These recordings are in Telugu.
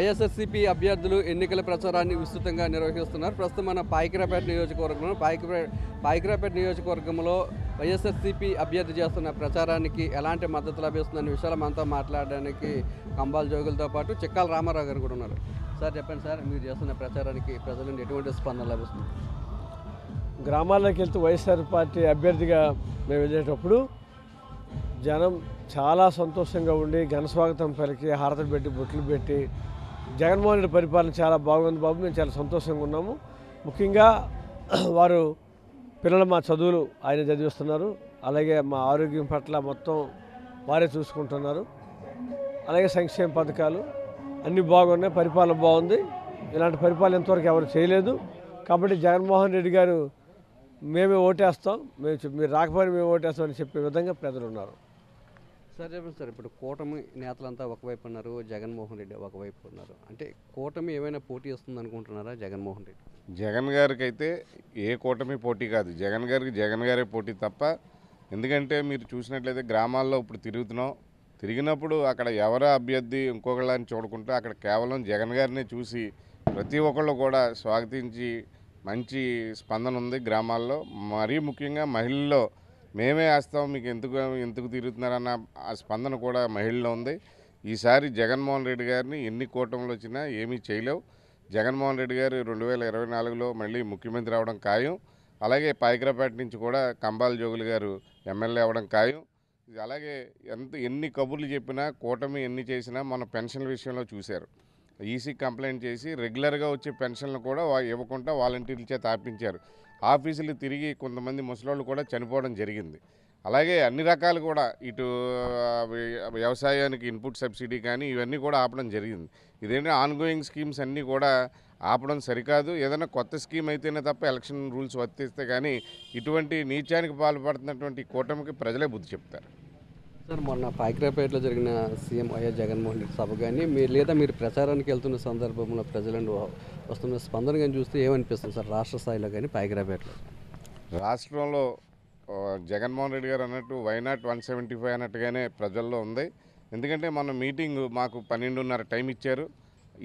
వైఎస్ఆర్సీపీ అభ్యర్థులు ఎన్నికల ప్రచారాన్ని విస్తృతంగా నిర్వహిస్తున్నారు. ప్రస్తుతం మన పాయకరాపేట నియోజకవర్గంలో వైఎస్ఆర్సీపీ అభ్యర్థి చేస్తున్న ప్రచారానికి ఎలాంటి మద్దతు లభిస్తుందనే విషయాలు మనతో మాట్లాడడానికి కంబాల్ జోగులతో పాటు చిక్కాల రామారావు గారు కూడా ఉన్నారు. సార్ చెప్పండి సార్, మీరు చేస్తున్న ప్రచారానికి ప్రజల నుండి ఎటువంటి స్పందన లభిస్తుంది? గ్రామాల్లోకి వెళ్తూ వైఎస్ఆర్ పార్టీ అభ్యర్థిగా మేము వెళ్ళేటప్పుడు జనం చాలా సంతోషంగా ఉండి ఘనస్వాగతం పలికి హారతలు పెట్టి బొట్లు పెట్టి జగన్మోహన్ రెడ్డి పరిపాలన చాలా బాగుంది బాబు, మేము చాలా సంతోషంగా ఉన్నాము. ముఖ్యంగా వారు పిల్లలు మా చదువులు ఆయన చదివిస్తున్నారు, అలాగే మా ఆరోగ్యం పట్ల మొత్తం వారే చూసుకుంటున్నారు, అలాగే సంక్షేమ పథకాలు అన్నీ బాగున్నాయి, పరిపాలన బాగుంది. ఇలాంటి పరిపాలన ఇంతవరకు ఎవరు చేయలేదు. కాబట్టి జగన్మోహన్ రెడ్డి గారు మేమే ఓటేస్తాం, మీరు రాకపోయినా మేము ఓటేస్తాం అని చెప్పే విధంగా ప్రజలు ఉన్నారు. సార్ చెప్పండి సార్, ఇప్పుడు కూటమి నేతలంతా ఒకవైపు ఉన్నారు, జగన్మోహన్ రెడ్డి ఒకవైపు ఉన్నారు. అంటే కూటమి ఏమైనా పోటీ వస్తుంది అనుకుంటున్నారా? జగన్మోహన్ రెడ్డి జగన్ గారికి అయితే ఏ కూటమి పోటీ కాదు, జగన్ గారే పోటీ తప్ప. ఎందుకంటే మీరు చూసినట్లయితే గ్రామాల్లో ఇప్పుడు తిరిగినప్పుడు అక్కడ ఎవరు అభ్యర్థి ఇంకొకళ్ళని చూడకుండా అక్కడ కేవలం జగన్ గారినే చూసి ప్రతి ఒక్కళ్ళు కూడా స్వాగతించి మంచి స్పందన ఉంది గ్రామాల్లో. మరీ ముఖ్యంగా మహిళల్లో మేమే వేస్తాం మీకు ఎందుకు తిరుగుతున్నారన్న ఆ స్పందన కూడా మహిళల్లో ఉంది. ఈసారి జగన్మోహన్ రెడ్డి గారిని ఎన్ని కూటములు వచ్చినా ఏమీ చేయలేవు. జగన్మోహన్ రెడ్డి గారు 2024లో మళ్ళీ ముఖ్యమంత్రి అవడం ఖాయం. అలాగే పాయకరాపేట నుంచి కూడా కంబాల్ జోగులు గారు ఎమ్మెల్యే అవ్వడం ఖాయం. అలాగే ఎన్ని కబుర్లు చెప్పినా కూటమి ఎన్ని చేసినా మన పెన్షన్ల విషయంలో చూశారు. ఈసీ కంప్లైంట్ చేసి రెగ్యులర్గా వచ్చే పెన్షన్లు కూడా ఇవ్వకుండా వాలంటీర్ల చేత ఆపించారు. ఆఫీసులు తిరిగి కొంతమంది ముసలోళ్ళు కూడా చనిపోవడం జరిగింది. అలాగే అన్ని రకాలు కూడా ఇటు వ్యవసాయానికి ఇన్పుట్ సబ్సిడీ కానీ ఇవన్నీ కూడా ఆపడం జరిగింది. ఇదేంటంటే ఆన్గోయింగ్ స్కీమ్స్ అన్నీ కూడా ఆపడం సరికాదు. ఏదైనా కొత్త స్కీమ్ అయితేనే తప్ప ఎలక్షన్ రూల్స్ వర్తిస్తే కానీ ఇటువంటి నీచానికి పాల్పడుతున్నటువంటి కూటమికి ప్రజలే బుద్ధి చెప్తారు. సార్, మొన్న పాయకరాపేటలో జరిగిన సీఎం వైఎస్ జగన్మోహన్ రెడ్డి సభ కానీ మీరు ప్రచారానికి వెళ్తున్న సందర్భంలో ప్రజలను వస్తున్న స్పందన కానీ చూస్తే ఏమనిపిస్తుంది సార్ రాష్ట్ర స్థాయిలో కానీ పాయకరాపేటలో? రాష్ట్రంలో జగన్మోహన్ రెడ్డి గారు అన్నట్టు వైనాట్ 175 అన్నట్టుగానే ప్రజల్లో ఉంది. ఎందుకంటే మన మీటింగ్ మాకు 12:30 టైం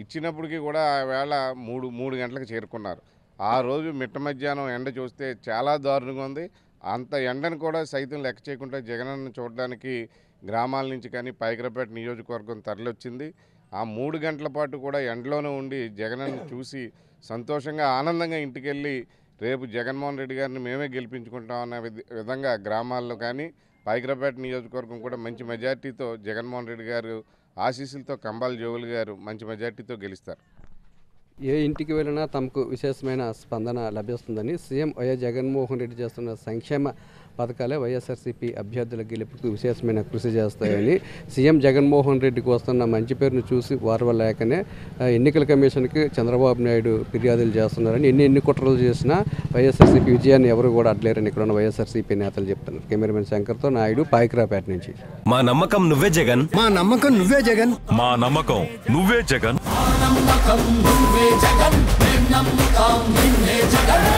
ఇచ్చినప్పటికీ కూడా ఆ వేళ 3 గంటలకు చేరుకున్నారు. ఆ రోజు మిట్ట మధ్యాహ్నం ఎండ చూస్తే చాలా దారుణంగా ఉంది. అంత ఎండను కూడా సైతం లెక్క చేయకుండా జగనన్న చూడడానికి గ్రామాల నుంచి కానీ పాయకరాపేట నియోజకవర్గం తరలివచ్చింది. ఆ 3 గంటల పాటు కూడా ఎండలోనే ఉండి జగనన్న చూసి సంతోషంగా ఆనందంగా ఇంటికి వెళ్ళి రేపు జగన్మోహన్ రెడ్డి గారిని మేమే గెలిపించుకుంటామన్న విధంగా గ్రామాల్లో కానీ పాయకరాపేట నియోజకవర్గం కూడా మంచి మెజార్టీతో జగన్మోహన్ రెడ్డి గారు ఆశీస్సులతో కంబాల్ జోగులు గారు మంచి మెజార్టీతో గెలుస్తారు. ఏ ఇంటికి వెళ్ళినా తమకు విశేషమైన స్పందన లభిస్తుందని సీఎం వైఎస్ జగన్మోహన్ రెడ్డి చేస్తున్న సంక్షేమ పథకాలే వైఎస్ఆర్సీపీ అభ్యర్థుల గెలుపుకు విశేషమైన కృషి చేస్తాయని, సీఎం జగన్మోహన్ రెడ్డికి వస్తున్న మంచి పేరును చూసి వారవలేకనే ఎన్నికల కమిషన్కి చంద్రబాబు నాయుడు ఫిర్యాదులు చేస్తున్నారని, ఎన్ని కుట్రలు చేసినా వైఎస్ఆర్సీపీ విజయాన్ని ఎవరు కూడా అడ్లేరని ఇక్కడ ఉన్న వైఎస్ఆర్సీపీ నేతలు చెప్తున్నారు. కెమెరామెన్ శంకర్తో నాయుడు, పాయకరాపేట నుంచి. మా నమ్మకం నువ్వే జగన్, మా నమ్మకం నువ్వే జగన్, మా నమ్మకం నువ్వే జగన్. నమ్మకం నువ్వే జగన్, నమ్మకం నిన్నే జగన్.